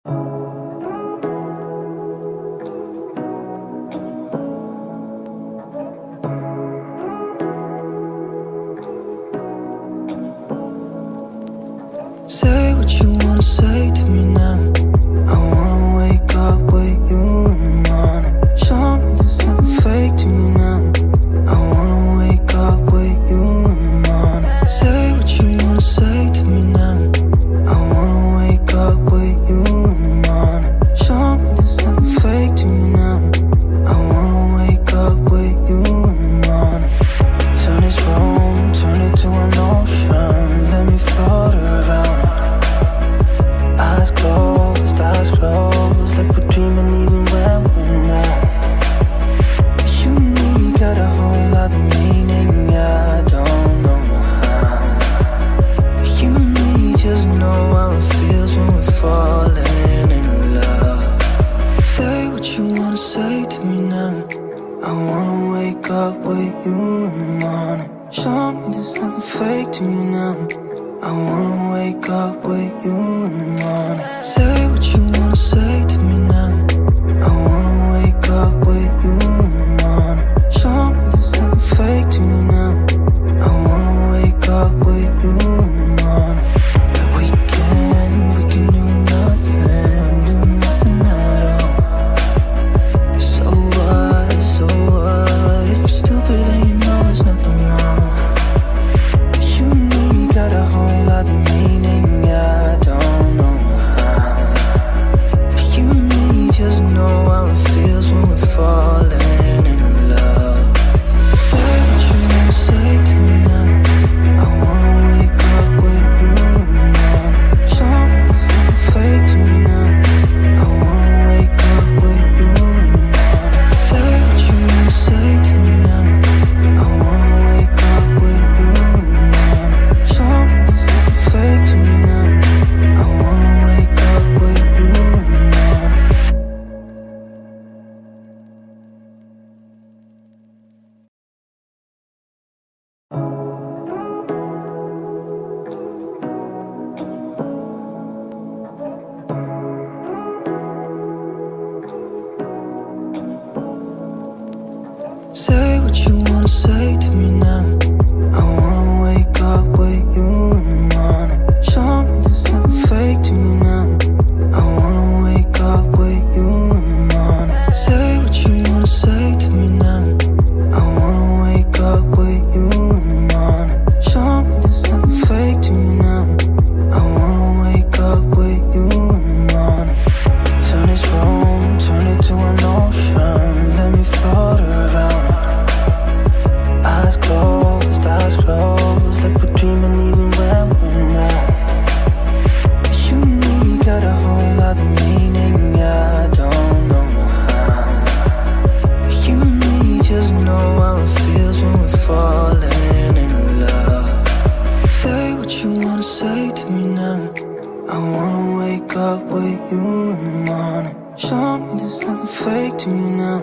Say what you wanna say to me now. I wanna wake up with you in the morning. Show me there's nothing fake to you now. I wanna wake up with you in the morning. Say what you wanna say to me now. I wanna wake up with you in the morning. Show me there's nothing fake to you now. I wanna wake up with you in the morning. Turn this room, turn it to an ocean. Let me float around. Eyes closed, like we're dreaming even when we're not. You and me got a whole other meaning, I don't know how. You and me just know how it feels when we're falling in love. Say what you wanna say to me now. I wanna wake up with you in the morning. Show me there's nothing fake to you now. I wanna wake up with you in the morning. Say what you wanna say to me now. I wanna wake up with you in the morning. Show me there's nothing fake to you now. I wanna wake up with you in the morning. And we can do nothing at all. So what, if you're stupid then you know there's nothing wrong. You and me got a whole other meaning, I don't know how. You and me just know how it feels when we're falling in love. Say what you wanna say to me now. I wanna wake up with you in the morning. Show me there's nothing fake to me now. I wanna wake up with you in the morning. Say what you wanna say to me now. I wanna wake up with you in the morning. Show me there's nothing fake to me now. I wanna wake up with you in the morning. Say what you wanna say to me now. I wanna wake up with you in the morning. Show me there's nothing fake to you now. I wanna wake up with you in the morning. Say what you wanna say to me now. I wanna wake up with you in the morning. Show me there's nothing fake to you now. I wanna wake up with you in the morning. Turn this room, turn it to an ocean. Let me float around. Eyes closed, like we're dreaming even when we're not. You and me got a whole other meaning, I don't know how. You and me just know how it feels when we're falling in love. Say what you wanna say to me now. I wanna wake up with you in the morning. Show me there's nothing fake to you now.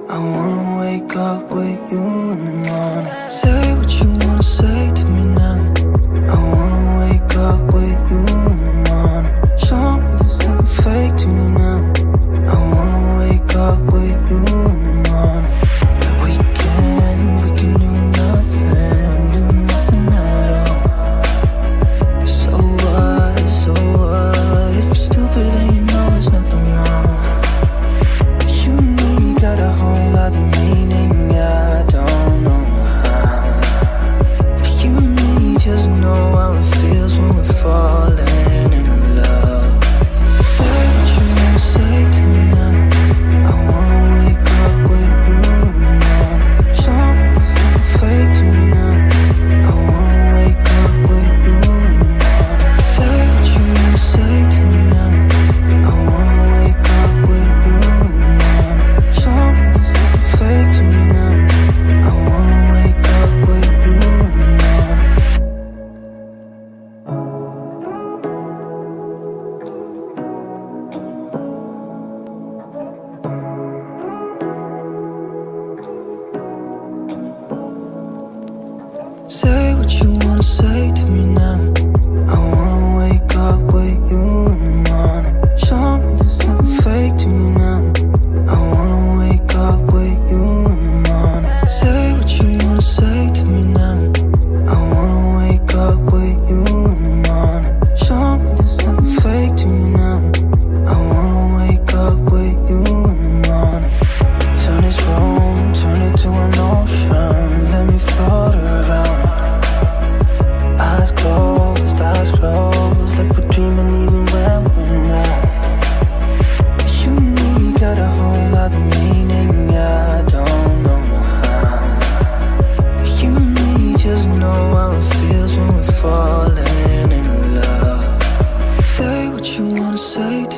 I wanna wake up with you in the morning. Say what you wanna say to me now. I wanna wake up with you in the morning. Show me there's nothing fake to you now. I wanna wake up with you in the morning. And we can do nothing at all. So what, if you're stupid then you know there's nothing wrong. You and me got a whole other meaning, I don't know how. You and me just know how it feels when we're falling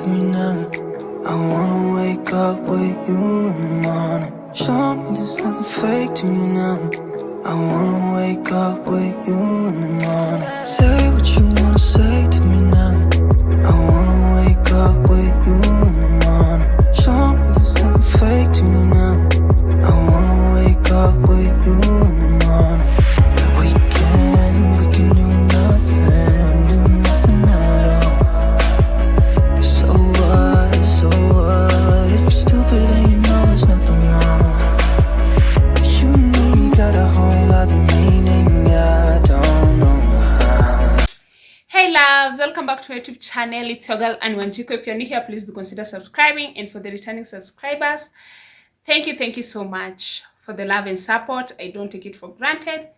to me now. I wanna wake up with you in the morning. Show me there's nothing fake to me now. I wanna wake up with you in the morning. Say what you wanna say to me now. I wanna wake up with you in the morning. Show me there's nothing fake to me now. I wanna wake up with you in the morning. And we can do nothing at all. So what, if you're stupid then you know it's nothing wrong. But you and me got a whole other meaning, I don't know how. Hey loves, welcome back to my YouTube channel. It's your girl Wanjiku. If you're new here, please do consider subscribing, and for the returning subscribers, thank you so much for the love and support. I don't take it for granted.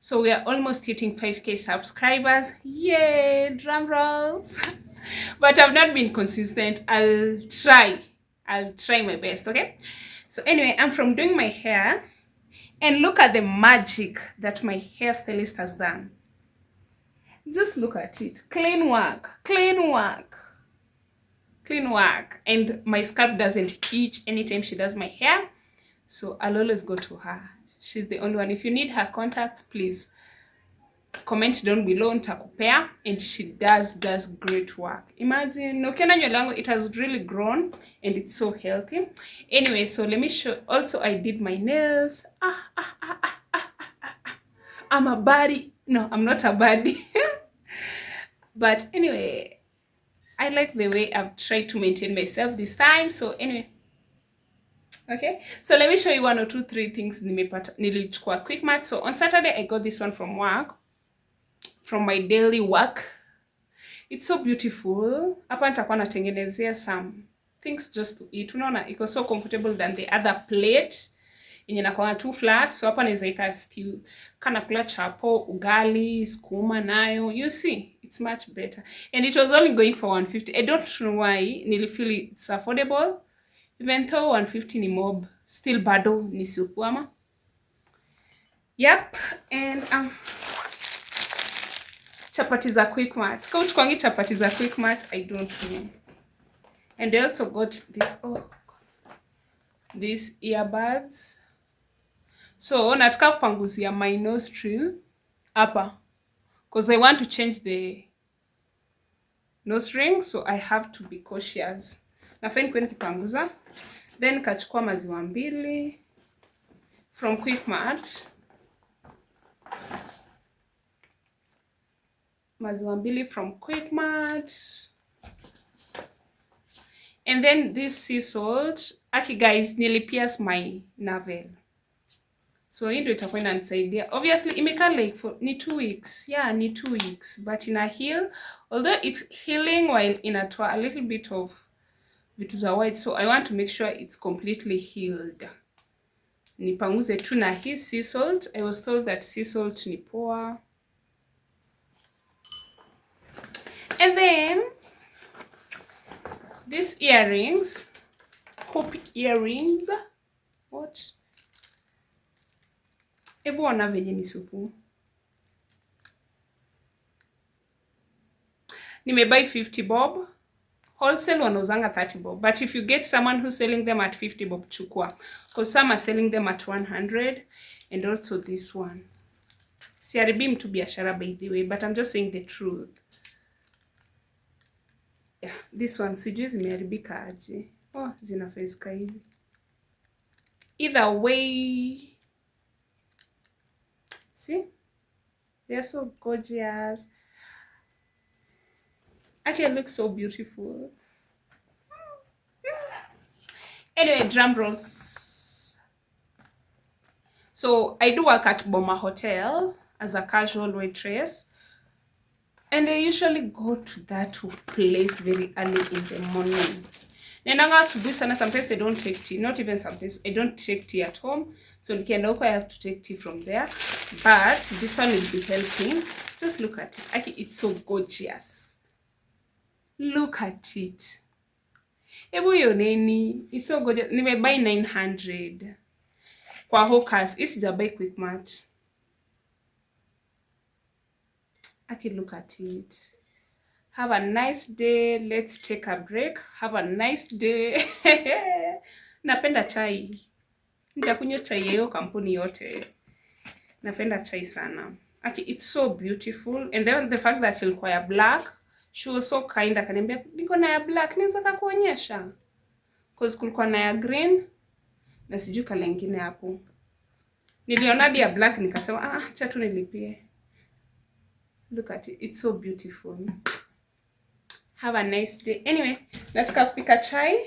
So we are almost hitting 5k subscribers. Yay, drum rolls. But I've not been consistent. I'll try my best. Okay, so anyway, I'm from doing my hair, and look at the magic that my hairstylist has done. Just look at it. Clean work. And my scalp doesn't itch anytime she does my hair, so I'll always go to her. She's the only one. If you need her contacts, please comment down below, nitakupea. And she does great work. Imagine, ukiona nywele yangu, it has really grown and it's so healthy. Anyway, so let me show. Also, I did my nails. I'm a baddie. No, I'm not a baddie. But anyway, I like the way I've tried to maintain myself this time. So anyway, okay, so let me show you 1 or 2, 3 things nilichukua quick math. So on Saturday I got this one from work, from my daily work. It's so beautiful. Hapa nitakuwa natengenezea some things just to eat. Unaona iko so comfortable than the other plate yenye nakuwa too flat. So hapa naweza ika stew kana kula chapo, ugali, skuma nayo. You see, it's much better. And it was only going for 150. I don't know why nili feel it's affordable. Even though 150 ni mob, still bado ni supu ama. Yep, and chapati za quick mart. Kwa uchukwangi chapati za quick mart, I don't know. And I also got this, these earbuds. So nataka kupanguzia my nostril hapa, because I want to change the nose ring, so I have to be cautious. Nafaa nikuwe nikipanguza. Then kachukua maziwa 2 from Quick Mart. Maziwa 2 from Quick Mart. And then this sea salt. Aki guys, nearly pierced my navel. So hii ndio itakuwa inanisaidia. Obviously imekaa like for ni 2 weeks. Yeah, ni 2 weeks, but ina heal. Although it's healing while inatoa a little bit of vitu za white, so I want to make sure it's completely healed. Nipanguze tu na hii sea salt. I was told that sea salt ni poa. And then these earrings, hoop earrings. What? Ebu ona venye ni supu. Nimebuy 50 bob. Wholesale wanauzanga 30 bob. But if you get someone who's selling them at 50 bob, chukua. Because some are selling them at 100. And also this one. Siaribi mtu biashara by the way, but I'm just saying the truth. Yeah, this one sijui zimeharibika aje. Oh, zinafezika hivi. Either way, see? They're so gorgeous. Actually, it looks so beautiful. Anyway, drum rolls. So I do work at Boma Hotel as a casual waitress. And I usually go to that place very early in the morning. Nenanga asubuhi sana. Sometimes I don't take tea. Not even sometimes. I don't take tea at home. So nikienda huko I have to take tea from there. But this one will be helping. Just look at it. Actually, it's so gorgeous. Look at it. Ebu yoneni. It's so gorgeous. Nimebuy 900. Kwa Hawkers. Isijabuy Quick Mart. Actually, look at it. Have a nice day. Let's take a break. Have a nice day. Napenda chai. Nitakunywa chai ya hiyo kampuni yote. Napenda chai sana. Okay, it's so beautiful. And then the fact that ilikuwa ya black, she was so kind. Akaniambia niko na ya black, naweza kukuonyesha. Cause kulikuwa na ya green na sijui kala ingine hapo. Niliona ya black nikasema acha tu nilipie. Look at it. It's so beautiful. Have a nice day. Anyway, nataka kupika chai.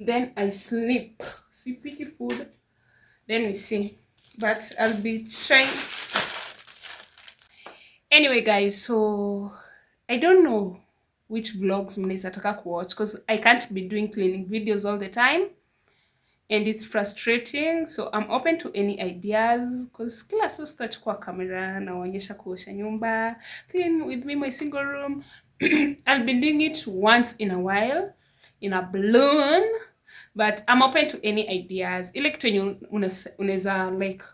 Then I sleep. Sipiki food. Then we see. But I'll be trying. Anyway, guys, so I don't know which vlogs mnaweza taka kuwatch because I can't be doing cleaning videos all the time. And it's frustrating, so I'm open to any ideas because kila sasa tutachukua kamera na waonyesha kuosha nyumba, clean with me my single room. I'll be doing it once in a while in a balloon, but I'm open to any ideas. Ile kitu yenye unaweza like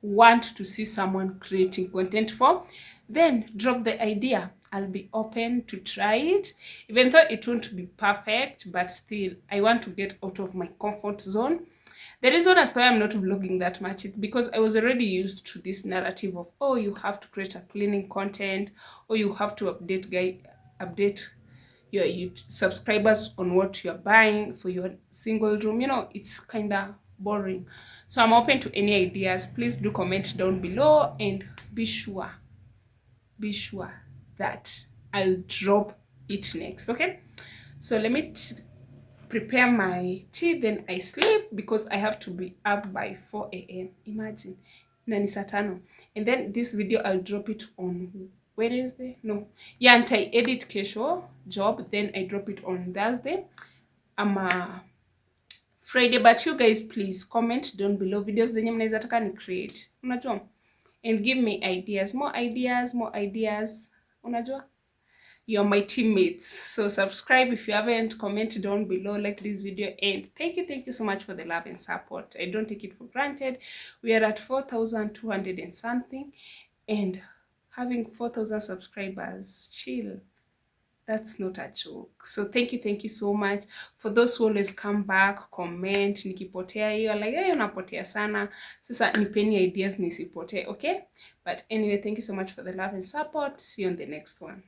want to see someone creating content for, then drop the idea. I'll be open to try it, even though it won't be perfect, but still I want to get out of my comfort zone. The reason as to why I'm not vlogging that much is because I was already used to this narrative of, oh, you have to create a cleaning content, or you have to update your subscribers on what you're buying for your single room. You know, it's kind of boring. So I'm open to any ideas. Please do comment down below and be sure that I'll drop it next. Okay, so let me prepare my tea, then I sleep because I have to be up by 4 a.m. Imagine, na ni saa 5. And then this video I'll drop it on Wednesday. No, yeah, and I edit kesho job, then I drop it on Thursday. Friday, but you guys please comment down below videos zenye mnaweza taka ni create, unajua, and give me ideas, more ideas, unajua. You're my teammates, so subscribe if you haven't, comment down below, like this video, and thank you so much for the love and support. I don't take it for granted. We are at 4,200 and something, and having 4,000 subscribers, chill. That's not a joke. So thank you so much for those who always come back, comment. Nikipotea hiyo like, hey, unapotea sana. Sasa nipeni ideas nisipotee, okay? But anyway, thank you so much for the love and support. See you on the next one.